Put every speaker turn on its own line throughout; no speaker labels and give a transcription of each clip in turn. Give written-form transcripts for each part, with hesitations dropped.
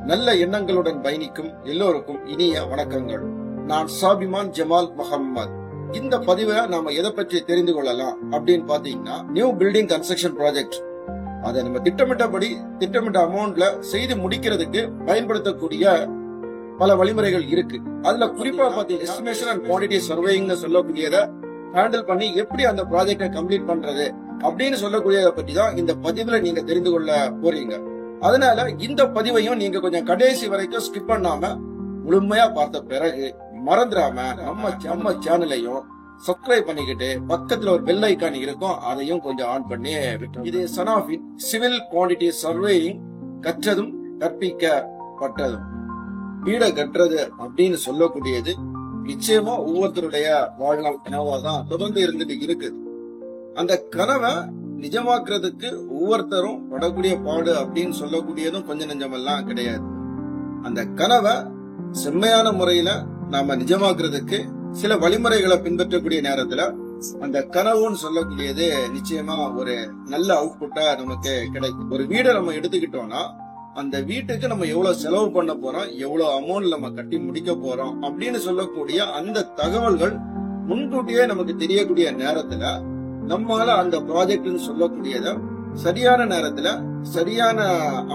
நல்ல எண்ணங்களுடன் பயணிக்கும் எல்லோருக்கும் இனிய வணக்கங்கள். நான் சாபிமான் ஜமால் முகமது. இந்த பதிவை நாம எதை பற்றி தெரிந்து கொள்ளலாம் அப்படின்னு பாத்தீங்கன்னா, நியூ பில்டிங் கன்ஸ்ட்ரக்ஷன் ப்ராஜெக்ட். அதை நம்ம திட்டமிட்ட அமௌண்ட்ல செய்து முடிக்கிறதுக்கு பயன்படுத்தக்கூடிய பல வழிமுறைகள் இருக்கு. அதுல குறிப்பா பாத்தீங்கன்னா எஸ்டிமேஷன் அண்ட் குவான்டிட்டி சர்வேயிங் சொல்லக்கூடியதை ஹேண்டில் பண்ணி எப்படி அந்த ப்ராஜெக்டை கம்ப்ளீட் பண்றது அப்படின்னு சொல்லக்கூடியதை பற்றி தான் இந்த பதிவுல நீங்க தெரிந்து கொள்ள போறீங்க. அதனால இந்த பதிவையும் நீங்க கொஞ்சம் கடைசி வரைக்கும் ஸ்கிப் பண்ணாம முழுமையா பார்த்த பிறகு மறந்துடாம நம்ம சேனலையும் சப்ஸ்கிரைப் பண்ணிக்கிட்டு பக்கத்துல ஒரு பெல் ஐக்கான் இருக்கும், அதையும் கொஞ்சம் ஆன் பண்ணி விட்டு. இது சனாஃபின் சிவில் குவான்டிட்டி சர்வேயிங், கற்றதும் கற்பிக்கப்பட்டதும். வீட கட்டுறது அப்படின்னு சொல்லக்கூடியது நிச்சயமா ஒவ்வொருத்தருடைய வாழ்நாள் கனவா தான் தொடர்ந்து இருந்துட்டு இருக்கு. அந்த கனவை நிஜமாக்குறதுக்கு ஒவ்வொருத்தரும் படக்கூடிய பாடு அப்படின்னு சொல்லக்கூடியதும் கொஞ்சம் நெஞ்சமெல்லாம் கிடையாது. அந்த கனவை செம்மையான முறையில நாம நிஜமாக்குறதுக்கு சில வழிமுறைகளை பின்பற்றக்கூடிய நேரத்துல அந்த கனவுன்னு சொல்லக்கூடியது நிச்சயமா ஒரு நல்ல அவுட்புட்டா நமக்கு கிடைக்கும். ஒரு வீடை நம்ம எடுத்துக்கிட்டோம்னா அந்த வீட்டுக்கு நம்ம எவ்வளவு செலவு பண்ண போறோம், எவ்வளவு அமௌண்ட் நம்ம கட்டி முடிக்க போறோம் அப்படின்னு சொல்லக்கூடிய அந்த தகவல்கள் முன்கூட்டியே நமக்கு தெரியக்கூடிய நேரத்துல நம்மளால அந்த ப்ராஜெக்ட்னு சொல்லக்கூடியத சரியான நேரத்துல சரியான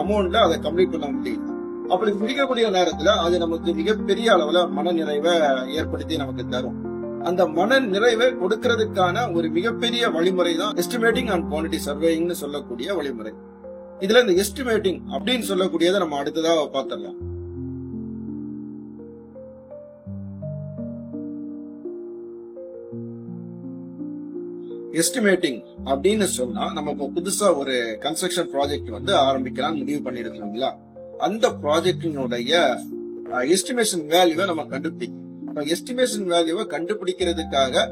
அமௌண்ட்ல அதை கம்ப்ளீட் பண்ண முடியும். அப்படி முடிக்கக்கூடிய நேரத்துல அது நமக்கு மிகப்பெரிய அளவுல மன நிறைவை ஏற்படுத்தி நமக்கு தரும். அந்த மன நிறைவை கொடுக்கறதுக்கான ஒரு மிகப்பெரிய வழிமுறை தான் எஸ்டிமேட்டிங் அண்ட் குவான்டிட்டி சர்வேயிங்னு சொல்லக்கூடிய வழிமுறை. இதுல இந்த எஸ்டிமேட்டிங் அப்படின்னு சொல்லக்கூடியதை நம்ம அடுத்ததா பார்த்திடலாம். எஸ்டிமேட்டிங் அப்படின்னு சொன்னா நம்ம இப்போ புதுசா ஒரு கன்ஸ்ட்ரக்ஷன் ப்ராஜெக்ட் ஆரம்பிக்கலாம் முடிவு பண்ணிருக்கோங்களா, அந்த ப்ராஜெக்டினுடைய எஸ்டிமேஷன் வேல்யூவை நம்ம கண்டுபிடிக்கணும். எஸ்டிமேஷன் வேல்யூவை கண்டுபிடிக்கிறதுக்காக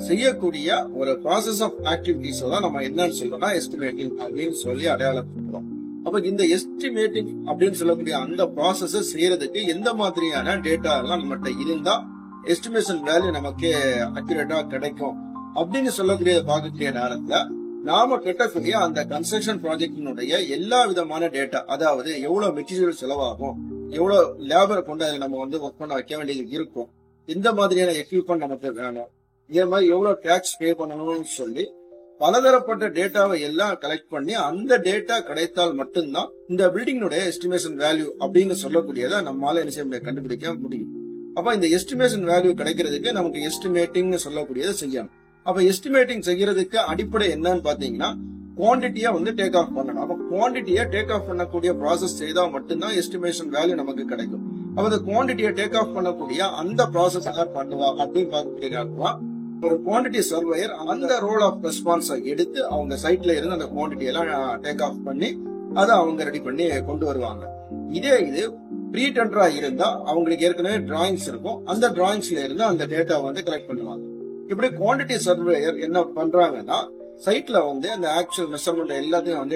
செய்யக்கூடிய ஒரு ப்ராசஸ் ஆஃப் ஆக்டிவிட்டிஸ் தான் நம்ம என்னன்னு சொல்றோம்னா எஸ்டிமேட்டிங் அப்படின்னு சொல்லி அடையாளப்படுத்துறோம். அப்ப இந்த எஸ்டிமேட்டிங் அப்படின்னு சொல்லக்கூடிய அந்த ப்ராசஸ் செய்யறதுக்கு எந்த மாதிரியான டேட்டா எல்லாம் நம்மகிட்ட இருந்தா எஸ்டிமேஷன் வேல்யூ நமக்கு அக்யூரேட்டா கிடைக்கும் அப்படின்னு சொல்லக்கூடிய பார்க்கக்கூடிய நேரத்துல நாம கட்டக்கூடிய அந்த கன்ஸ்ட்ரக்ஷன் ப்ராஜெக்டினுடைய எல்லா விதமான டேட்டா, அதாவது எவ்வளவு மெட்டீரியல் செலவாகும், எவ்வளவு லேபரை கொண்டு அதை நம்ம ஒர்க் பண்ண வைக்க வேண்டியது இருக்கும், எந்த மாதிரியான எக்யூப்மெண்ட் நமக்கு வேணும், இதே மாதிரி எவ்வளவு டாக்ஸ் பே பண்ணணும்னு சொல்லி பலதரப்பட்ட டேட்டாவை எல்லாம் கலெக்ட் பண்ணி அந்த டேட்டா கிடைத்தால் மட்டும்தான் இந்த பில்டிங்கினுடைய எஸ்டிமேஷன் வேல்யூ அப்படின்னு சொல்லக்கூடியதை நம்மளால என்ன கண்டுபிடிக்க முடியும். அப்ப இந்த எஸ்டிமேஷன் வேல்யூ கிடைக்கிறதுக்கு நமக்கு எஸ்டிமேட்டிங் சொல்லக்கூடியதை செய்யணும். அப்ப எஸ்டிமேட்டிங் செய்யறதுக்கு அடிப்படை என்னன்னு பாத்தீங்கன்னா குவான்டிட்டியா டேக் ஆஃப் பண்ணணும். அப்ப குவான்டிட்டியா டேக் ஆஃப் பண்ணக்கூடிய ப்ராசஸ் செய்தா மட்டும்தான் எஸ்டிமேஷன் வேல்யூ நமக்கு கிடைக்கும். அப்ப அந்த குவான்டிட்டியை டேக் ஆஃப் பண்ணக்கூடிய அந்த ப்ராசஸ் எல்லாம் பண்ணுவா அப்படின்னு பார்க்கக்கூடிய ஒரு குவான்டிட்டி சர்வேயர் அந்த ரோல் ஆஃப் ரெஸ்பான்ஸை எடுத்து அவங்க சைட்ல இருந்து அந்த குவான்டிட்டி எல்லாம் டேக் ஆஃப் பண்ணி அதை அவங்க ரெடி பண்ணி கொண்டு வருவாங்க. இது ப்ரீ டெண்டரா இருந்தா அவங்களுக்கு ஏற்கனவே டிராயிங்ஸ் இருக்கும், அந்த டிராயிங்ஸ்ல இருந்து அந்த டேட்டா கலெக்ட் பண்ணுவாங்க. இப்படி குவான்டிட்டி சர்வேயர் என்ன பண்றாங்கன்னா சைட்ல அந்த ஆக்சுவல் மெஷர்மெண்ட் எல்லாத்தையும்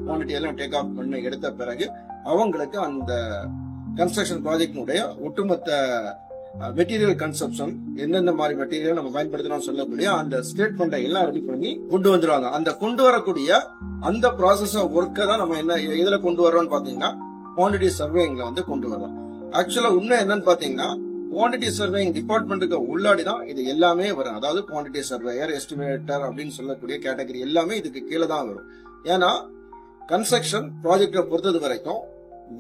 குவான்டிட்டி எல்லாம் டேக் ஆஃப் பண்ணி எடுத்த பிறகு அவங்களுக்கு அந்த கன்ஸ்ட்ரக்ஷன் ப்ராஜெக்டினுடைய ஒட்டுமொத்த மெட்டீரியல் கன்சப்ஷன் எந்தெந்த மாதிரி மெட்டீரியல் நம்ம பயன்படுத்தணும் சொல்லக்கூடிய அந்த ஸ்டேட்மெண்ட்டை எல்லாம் ரெடி பண்ணி கொண்டு வந்துருவாங்க. அந்த கொண்டு வரக்கூடிய அந்த ப்ராசஸ் ஒர்க்கை தான் நம்ம என்ன இதுல கொண்டு வரோம்னு பாத்தீங்கன்னா குவான்டிட்டி சர்வேயிங்ல கொண்டு வரோம். ஆக்சுவலா உண்மை என்னன்னு பாத்தீங்கன்னா குவான்டிட்டி சர்வேயிங் டிபார்ட்மெண்ட்டுக்கு உள்ளாடிதான் இது எல்லாமே வரும். அதாவது குவான்டிட்டி சர்வேயர், எஸ்டிமேட்டர் அப்படின்னு சொல்லக்கூடிய கேட்டகரி எல்லாமே இதுக்கு கீழே தான் வரும். ஏன்னா கன்ஸ்ட்ரக்ஷன் ப்ராஜெக்டை பொறுத்தது வரைக்கும்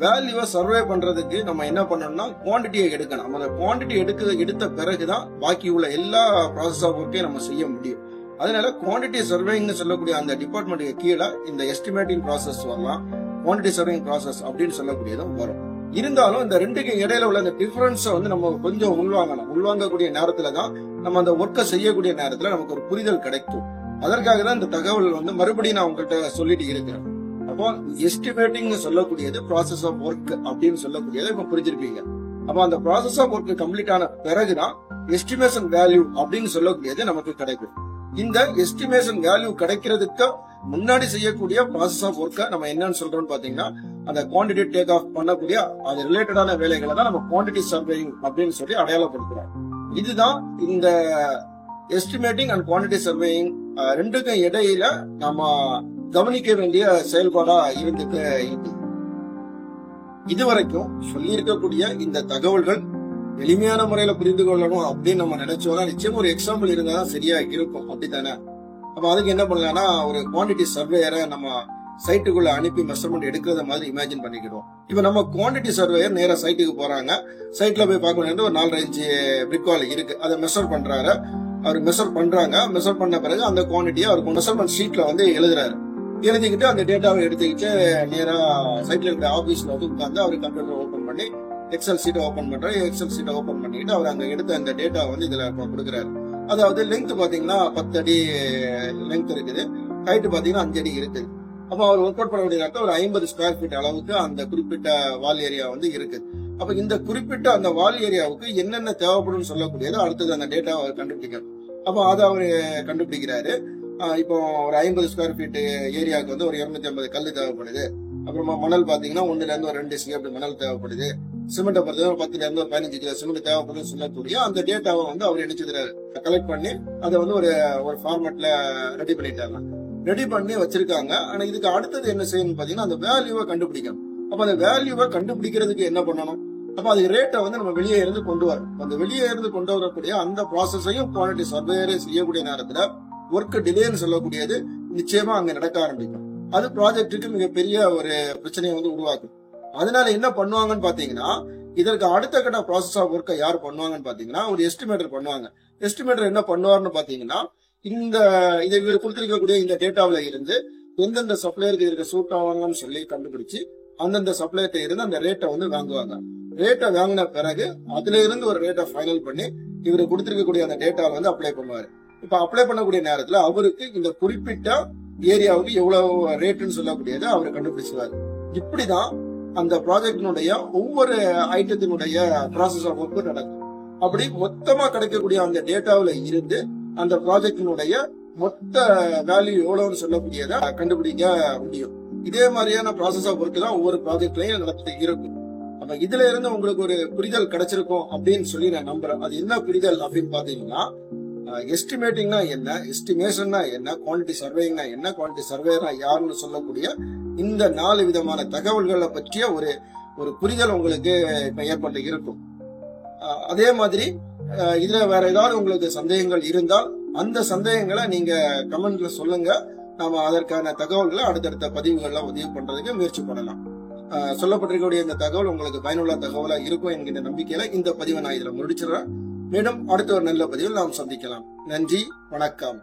வேல்யூவை சர்வே பண்றதுக்கு நம்ம என்ன பண்ணணும்னா குவான்டிட்டியை எடுக்கணும். அந்த குவான்டிட்டி எடுத்த பிறகுதான் பாக்கி உள்ள எல்லா ப்ராசஸ் ஆஃப் ஒர்க்கையும் நம்ம செய்ய முடியும். அதனால குவான்டிட்டி சர்வேயிங் சொல்லக்கூடிய அந்த டிபார்ட்மெண்ட்டுக்கு கீழே இந்த எஸ்டிமேட்டிங் ப்ராசஸ் வரலாம், குவான்டிட்டி சர்வேயிங் ப்ராசஸ் அப்படின்னு சொல்லக்கூடியதும் வரும். இருந்தாலும் இந்த ரெண்டுக்கு இடையில உள்ள அந்த டிஃபரன்ஸ் நம்ம கொஞ்சம் உள்வாங்கக்கூடிய நேரத்துல தான் நம்ம அந்த ஒர்க்கை செய்யக்கூடிய நேரத்துல நமக்கு ஒரு புரிதல் கிடைக்கும். அதற்காக தான் இந்த தகவல் மறுபடியும் நான் உங்கள்கிட்ட சொல்லிட்டு இருக்கிறேன். அப்போ எஸ்டிமேட்டிங் சொல்லக்கூடியது ப்ராசஸ் ஆஃப் ஒர்க் அப்படின்னு சொல்லக்கூடியதை இப்ப புரிஞ்சிருப்பீங்க. அப்போ அந்த ப்ராசஸ் ஆஃப் ஒர்க் கம்ப்ளீட் ஆன பிறகுதான் எஸ்டிமேஷன் வேல்யூ அப்படின்னு சொல்லக்கூடியது நமக்கு கிடைக்கும். இந்த எஸ்டிமேஷன் வேல்யூ கிடைக்கிறதுக்கு முன்னாடி செய்யக்கூடிய ப்ராசஸ் ஆஃப் ஒர்க்கை நம்ம என்னன்னு சொல்றோம்னு பாத்தீங்கன்னா அந்த குவான்டிட்டி டேக் ஆஃப் பண்ணக்கூடிய அது ரிலேட்டடான வேலைகளை தான் நம்ம குவான்டிட்டி சர்வேயிங் அப்படின்னு சொல்லி அடையாளப்படுத்துறோம். இதுதான் இந்த எஸ்டிமேட்டிங் அண்ட் குவான்டிட்டி சர்வேயிங் ரெண்டுக்கும் இடையில நம்ம கவனிக்க வேண்டிய செயல்பாடா இருந்துட்டு இருக்கு. இதுவரைக்கும் சொல்லி இருக்கக்கூடிய இந்த தகவல்கள் எளிமையான முறையில புரிந்து கொள்ளணும் அப்படின்னு நம்ம நினைச்சோம்னா நிச்சயம் ஒரு எக்ஸாம்பிள் இருந்தாதான் சரியா இருக்கும், அப்படித்தானே? அப்ப அதுக்கு என்ன பண்ணலாம்னா, ஒரு குவான்டிட்டி சர்வேயரை நம்ம சைட்டுக்குள்ள அனுப்பி மெஷர்மெண்ட் எடுக்கிறத மாதிரி இமேஜின் பண்ணிக்கிடுவோம். இப்ப நம்ம குவான்டிட்டி சர்வேயர் நேரா சைட்டுக்கு போறாங்க. சைட்ல போய் பார்க்கணும், ஒரு 4-5 பிரிக்வால் இருக்கு, அதை மெஷர் பண்றாரு. அவர் மெஷர் பண்றாங்க. மெஷர் பண்ண பிறகு அந்த குவான்டிட்டியை அவர் மெஷர்மெண்ட் ஷீட்ல வந்து எழுதுறாரு. எழுதிக்கிட்டு அந்த டேட்டாவை எடுத்துக்கிட்டு நேரா சைட்ல இருக்கிற ஆபீஸ்ல வந்து உட்கார்ந்து அவர் கம்ப்யூட்டர் ஓபன் பண்ணி எக்ஸல் சீட்டை ஓபன் பண்றாரு. எக்ஸல் சீட்டை ஓபன் பண்ணிட்டு அவர் அங்க எடுத்த அந்த டேட்டா வந்து இதுல கொடுக்குறாரு. அதாவது லெங்த் பாத்தீங்கன்னா 10 அடி லெங்த் இருக்குது, ஹைட் பாத்தீங்கன்னா 5 அடி இருக்குது. அப்ப அவர் ஒர்க் அவுட் பண்ண வேண்டிய ஒரு 50 ஸ்கொயர் ஃபீட் அளவுக்கு அந்த குறிப்பிட்ட வால் ஏரியா வந்து இருக்குது. அப்ப இந்த குறிப்பிட்ட அந்த வால் ஏரியாவுக்கு என்னென்ன தேவைப்படும் சொல்லக்கூடியது அடுத்தது அந்த டேட்டாவை அவர் கண்டுபிடிக்கணும். அப்ப அதை அவர் கண்டுபிடிக்கிறாரு. இப்போ ஒரு 50 ஸ்கொயர் ஃபீட் ஏரியாவுக்கு வந்து ஒரு 250 கல் தேவைப்படுது. அப்புறமா மணல் பாத்தீங்கன்னா 1ல இருந்து ஒரு 2 சிஎஃப் மணல் தேவைப்படுது. சிமெண்ட்டை பொறுத்த 10ல இருந்து ஒரு 15 கிலோ சிமெண்ட் தேவைப்படுதுன்னு சொல்லக்கூடிய அந்த டேட்டாவை வந்து அவர் நினைச்சுக்கிறாரு. கலெக்ட் பண்ணி அதை வந்து ஒரு ஃபார்மேட்ல ரெடி பண்ணிட்டாங்க. ரெடி பண்ணி வச்சிருக்காங்க. ஆனா இதுக்கு அடுத்தது என்ன செய்யணும் பாத்தீங்கன்னா, அந்த வேல்யூவை கண்டுபிடிக்கணும். அப்ப அந்த வேல்யூவை கண்டுபிடிக்கிறதுக்கு என்ன பண்ணணும்? அப்ப அது ரேட்டை வந்து நம்ம வெளியே இருந்து கொண்டு வரும். அந்த வெளியே இருந்து கொண்டு வரக்கூடிய அந்த ப்ராசஸையும் குவாலிட்டி சர்வேயரே செய்யக்கூடிய நேரத்துல ஒர்க் டிலேன்னு சொல்லக்கூடியது நிச்சயமா அங்க நடக்க ஆரம்பிக்கும். அது ப்ராஜெக்டுக்கு மிகப்பெரிய ஒரு பிரச்சனையை வந்து உருவாக்கும். அதனால என்ன பண்ணுவாங்கன்னு பாத்தீங்கன்னா, இதற்கு அடுத்த கட்ட ப்ராசஸ் ஆஃப் ஒர்க்கை யார் பண்ணுவாங்கன்னு பாத்தீங்கன்னா, ஒரு எஸ்டிமேட்டர் பண்ணுவாங்க. எஸ்டிமேட்டர் என்ன பண்ணுவார்னு பாத்தீங்கன்னா, இதை இவர் கொடுத்திருக்கக்கூடிய இந்த டேட்டாவில இருந்து எந்தெந்த சப்ளையருக்கு இருக்க சூட் ஆவாங்கன்னு சொல்லி கண்டுபிடிச்சு அந்தந்த சப்ளையர்கிட்ட இருந்து அந்த ரேட்டை வந்து வாங்குவாங்க. ரேட்டை வாங்கின பிறகு அதுல இருந்து ஒரு ரேட்டை ஃபைனல் பண்ணி இவரு கொடுத்திருக்கக்கூடிய அந்த டேட்டாவை வந்து அப்ளை பண்ணுவாரு. இப்ப அப்ளை பண்ணக்கூடிய நேரத்துல அவருக்கு இந்த குறிப்பிட்ட ஏரியாவுக்கு எவ்வளவு ரேட்டுன்னு சொல்லக்கூடியதை அவர் கண்டுபிடிச்சுவாரு. இப்படிதான் அந்த ப்ராஜெக்டினுடைய ஒவ்வொரு ஐட்டத்தினுடைய ப்ராசஸ் ஆஃப் ஒர்க் நடக்கும். அப்படி மொத்தமா கிடைக்கக்கூடிய அந்த டேட்டாவில இருந்து அந்த ப்ராஜெக்டினுடைய மொத்த வேல்யூ எவ்வளவுன்னு சொல்லக்கூடியதை கண்டுபிடிக்க முடியும். இதே மாதிரியான ப்ராசஸ் ஆஃப் ஒர்க் தான் ஒவ்வொரு ப்ராஜெக்ட்லயும் நடத்தி இருக்கும். அப்ப இதுல இருந்து உங்களுக்கு ஒரு புரிதல் கிடைச்சிருக்கும் அப்படின்னு சொல்லி நான் நம்புறேன். அது என்ன புரிதல் அப்படின்னு பாத்தீங்கன்னா, எஸ்டிமேட்டிங்னா என்ன, எஸ்டிமேஷன்னா என்ன, குவான்டிட்டி சர்வேயிங்னா என்ன, குவான்டிட்டி சர்வேனா யாருன்னு சொல்லக்கூடிய இந்த 4 விதமான தகவல்களை பற்றிய ஒரு புரிதல் உங்களுக்கு இப்ப ஏற்பட்டு இருக்கும். அதே மாதிரி இதுல வேற ஏதாவது உங்களுக்கு சந்தேகங்கள் இருந்தால் அந்த சந்தேகங்களை நீங்க கமெண்ட்ல சொல்லுங்க. நாம அதற்கான தகவல்களை அடுத்தடுத்த பதிவுகள்ல உதவி பண்றதுக்கு முயற்சி பண்ணலாம். சொல்லப்பட்டிருக்கக்கூடிய இந்த தகவல் உங்களுக்கு பயனுள்ள தகவலா இருக்கும் என்கிற நம்பிக்கையில இந்த பதிவை நான் இதுல முடிச்சிடறேன். மேலும் அடுத்த ஒரு நல்ல பதிவில் நாம் சந்திக்கலாம். நன்றி, வணக்கம்.